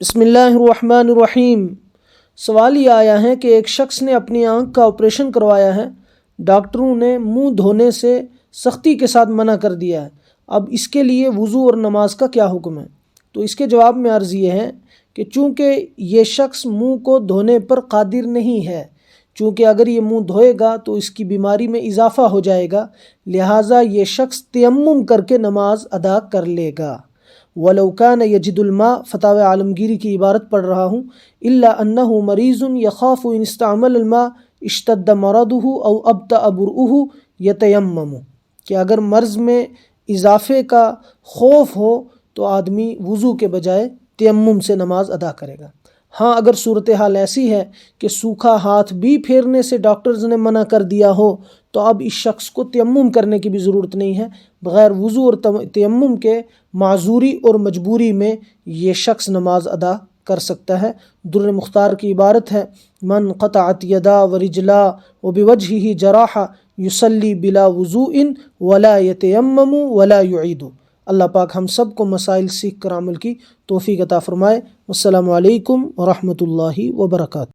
بسم اللہ الرحمن الرحیم۔ سوال یہ آیا ہے کہ ایک شخص نے اپنی آنکھ کا آپریشن کروایا ہے، ڈاکٹروں نے منہ دھونے سے سختی کے ساتھ منع کر دیا ہے، اب اس کے لیے وضو اور نماز کا کیا حکم ہے؟ تو اس کے جواب میں عرض یہ ہے کہ چونکہ یہ شخص منہ کو دھونے پر قادر نہیں ہے، چونکہ اگر یہ منہ دھوئے گا تو اس کی بیماری میں اضافہ ہو جائے گا، لہٰذا یہ شخص تیمم کر کے نماز ادا کر لے گا۔ وَلَوْ كَانَ يَجِدُ الْمَاءَ، فتاوی عالمگیری کی عبارت پڑھ رہا ہوں، إِلَّا أَنَّهُ مَرِيضٌ يَخَافُ إِنِ اسْتَعْمَلَ الْمَاءَ اشْتَدَّ مَرَضُهُ أَوْ أَبْطَأَ بُرْؤُهُ يَتَيَمَّمُ، کہ اگر مرض میں اضافے کا خوف ہو تو آدمی وضو کے بجائے تیمم سے نماز ادا کرے گا۔ ہاں، اگر صورتحال ایسی ہے کہ سوکھا ہاتھ بھی پھیرنے سے ڈاکٹرز نے منع کر دیا ہو تو اب اس شخص کو تیمم کرنے کی بھی ضرورت نہیں ہے، بغیر وضو اور تیمم کے معذوری اور مجبوری میں یہ شخص نماز ادا کر سکتا ہے۔ در مختار کی عبارت ہے، من قطعت یدا ورجلا وبوجہہ جراحہ یصلی بلا وضوء ولا یتیمم ولا یعید۔ اللہ پاک ہم سب کو مسائل سیکھ کر عمل کی توفیق عطا فرمائے۔ السلام علیکم ورحمۃ اللہ وبرکاتہ۔